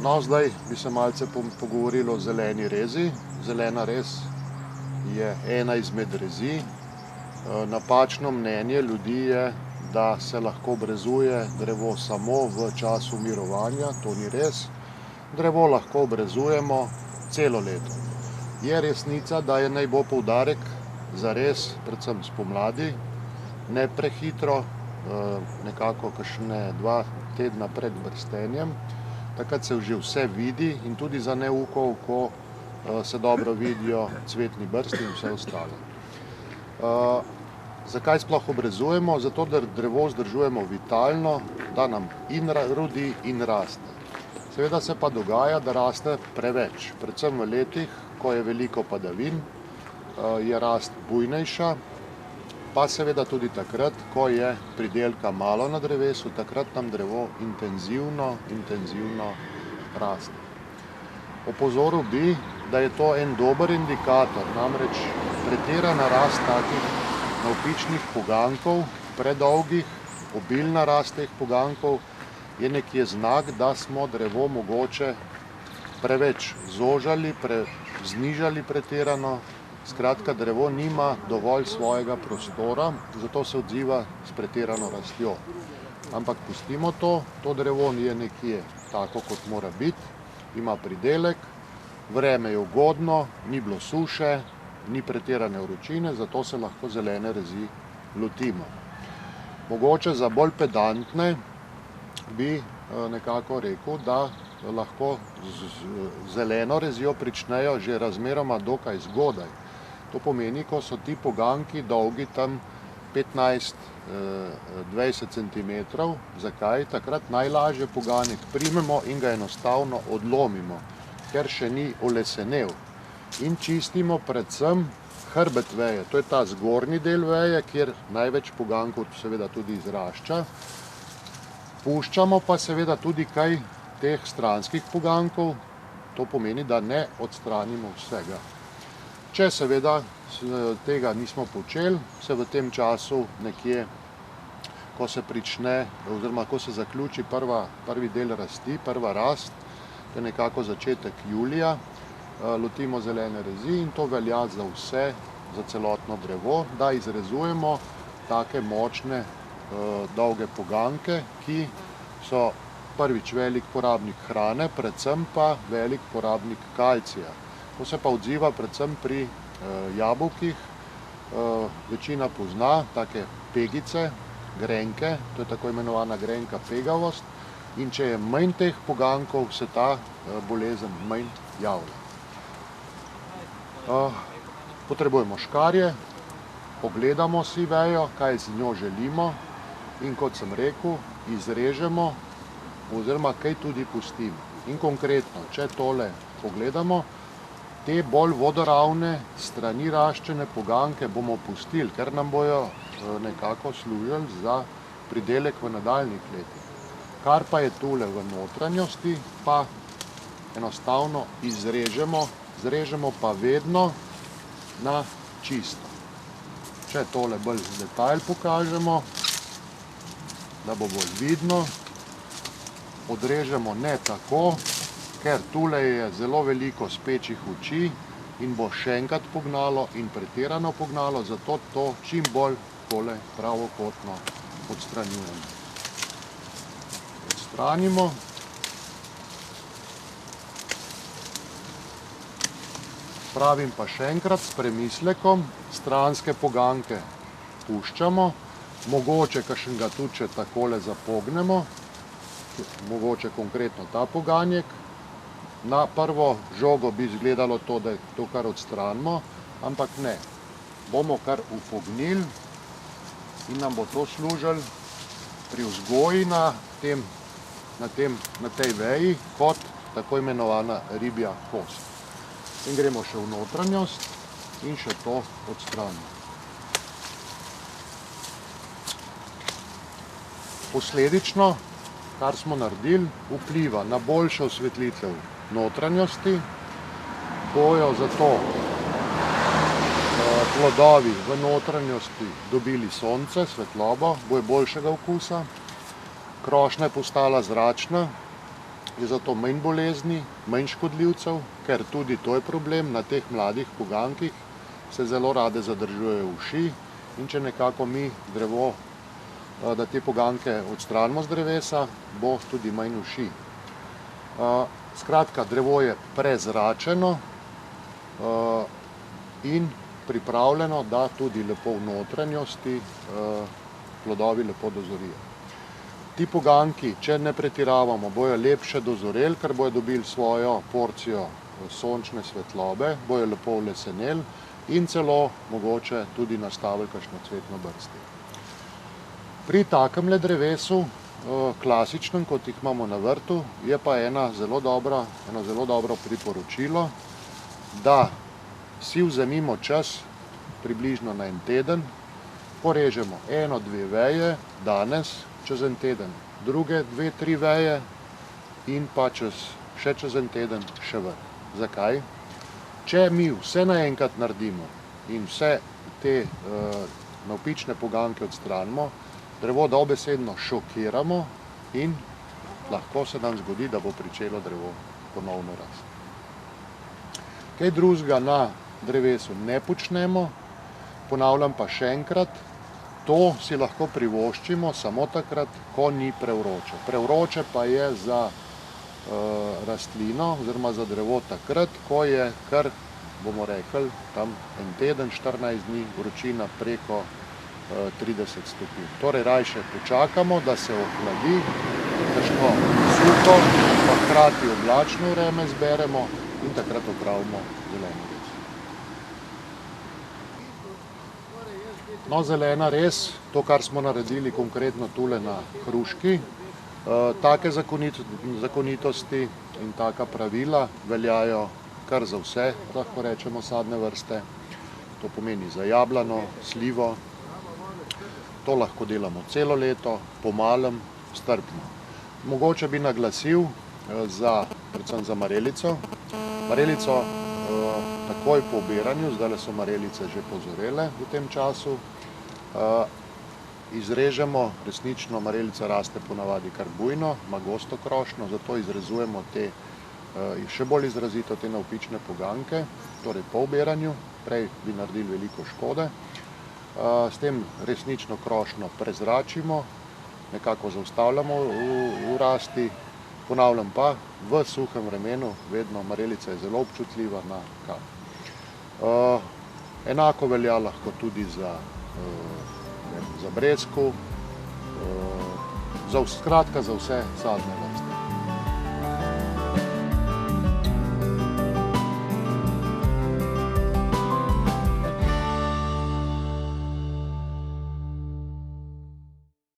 No, zdaj bi se malce pogovorili o zeleni rezi. Zelena rez je ena izmed rezi. Napačno mnenje ljudi je, da se lahko brezuje drevo samo v času mirovanja. To ni res. Drevo lahko brezujemo celo leto. Je resnica, da je naj bo poudarek za rez predvsem spomladi, ne prehitro, nekako kakšne 2 tedna pred brstenjem. Takrat se že vse vidi in tudi za neukov, ko se dobro vidijo cvetni brsti in vse ostalo. Zakaj sploh obrezujemo? Zato, da drevo vzdržujemo vitalno, da nam in rodi in raste. Seveda se pa dogaja, da raste preveč, predvsem v letih, ko je veliko padavin, je rast bujnejša, pa seveda tudi takrat, ko je pridelka malo na drevesu, takrat nam drevo intenzivno raste. Opozoril bi, da je to en dober indikator, namreč pretirana rast takih navpičnih poganjkov, predolgih, obilna rast teh poganjkov, je nekje znak, da smo drevo mogoče preveč zožali, znižali pretirano. Skratka, drevo nima dovolj svojega prostora, zato se odziva s pretirano rastjo. Ampak pustimo to, to drevo je nekje tako, kot mora biti, ima pridelek, vreme je ugodno, ni bilo suše, ni pretirane vročine, zato se lahko zelene rezi lotimo. Mogoče za bolj pedantne bi nekako rekel, da lahko zeleno rezijo pričnejo že razmeroma dokaj zgodaj. To pomeni, ko so ti poganjki dolgi tam 15-20 cm. Zakaj? Takrat najlažje poganjek primemo in ga enostavno odlomimo, ker še ni olesenel. In čistimo predvsem hrbet veje, to je ta zgornji del veje, kjer največ poganjkov seveda tudi izrašča. Puščamo pa seveda tudi kaj teh stranskih poganjkov, to pomeni, da ne odstranimo vsega. Če seveda tega nismo počeli, se v tem času nekje, ko se prične, oziroma ko se zaključi prvi del rasti, prva rast, to je nekako začetek julija, lotimo zelene rezi in to velja za vse, za celotno drevo, da izrezujemo take močne, dolge poganjke, ki so prvič velik porabnik hrane, predvsem pa velik porabnik kalcija. To se pa odziva predvsem pri jabolkih. Večina pozna take pegice, grenke, to je tako imenovana grenka pegavost, in če je manj teh poganjkov, se ta bolezen manj javlja. Potrebujemo škarje, pogledamo si vejo, kaj z njo želimo in kot sem rekel, izrežemo oziroma kaj tudi pustimo. In konkretno, če tole pogledamo, te bolj vodoravne, strani raščene poganjke bomo pustili, ker nam bojo nekako služili za pridelek v nadaljnjih letih. Kar pa je tule v notranjosti, pa enostavno izrežemo, zrežemo pa vedno na čisto. Če tole bolj v detajl pokažemo, da bo bolj vidno, odrežemo ne tako, ker tule je zelo veliko spečih oči in bo še enkrat pognalo in pretirano pognalo, zato to čim bolj tole pravokotno odstranjujemo. Odstranimo. Pravim pa še enkrat s premislekom, stranske poganjke puščamo, mogoče kakšnega tudi, če takole zapognemo, mogoče konkretno ta poganjek. Na prvo žogo bi izgledalo to, da je to kar odstranimo, ampak ne. Bomo kar upognili in nam bo to služilo pri vzgoji na tej veji kot tako imenovana ribja kost. In gremo še v notranjost in še to odstranimo. Posledično, kar smo naredili, vpliva na boljšo osvetlitev notranjosti, bojo zato plodovi v notranjosti dobili sonce, svetlobo, bojo boljšega okusa, krošnja je postala zračna, je zato manj bolezni, manj škodljivcev, ker tudi to je problem, na teh mladih pogankih se zelo rade zadržujejo uši in če nekako mi drevo, da te poganke odstranimo z drevesa, bo tudi manj uši. Skratka, drevo je prezračeno in pripravljeno, da tudi lepo v notranjosti plodovi lepo dozorijo. Ti poganki, če ne pretiravamo, bojo lepše dozoreli, ker bojo dobili svojo porcijo sončne svetlobe, bojo lepo oleseneli in celo mogoče tudi nastavili kakšno cvetno brstje. Pri takem drevesu, klasičnem, kot jih imamo na vrtu, je pa eno zelo dobro priporočilo, da si vzemimo čas, približno na en teden, porežemo 1-2 veje danes, čez en teden druge 2-3 veje in pa še čez en teden še vrh. Zakaj? Če mi vse naenkrat naredimo in vse te navpične poganke odstranimo, drevo dobesedno šokiramo in lahko se nam zgodi, da bo pričelo drevo ponovno rasti. Kaj drugega na drevesu ne počnemo, ponavljam pa še enkrat, to si lahko privoščimo samo takrat, ko ni prevroče. Prevroče pa je za rastlino oziroma za drevo takrat, ko je kar, bomo rekli, tam en teden, 14 dni vročina preko 30 stopinj. Torej rajše počakamo, da se ohladi, kakšno suho, pa hkrati oblačno vreme zberemo in takrat opravimo zeleni rez. No, zelena rez, to, kar smo naredili konkretno tule na hruški, take zakonitosti in taka pravila veljajo kar za vse, lahko rečemo, sadne vrste. To pomeni za jablano, slivo. To lahko delamo celo leto, po malem, strpno. Mogoče bi naglasil predvsem za marelico. Marelico takoj po obiranju, zdajle so marelice že pozorele v tem času, izrežemo, resnično marelica raste ponavadi kar bujno, ima gosto krošnjo, zato izrezujemo te še bolj izrazito te navpične poganke, torej po obiranju, prej bi naredili veliko škode. S tem resnično krošnjo prezračimo, nekako zaustavljamo v rasti, ponavljam pa, v suhem vremenu vedno marelica je zelo občutljiva na kap. Enako velja lahko tudi za breskev, skratka za vse sadne vrste.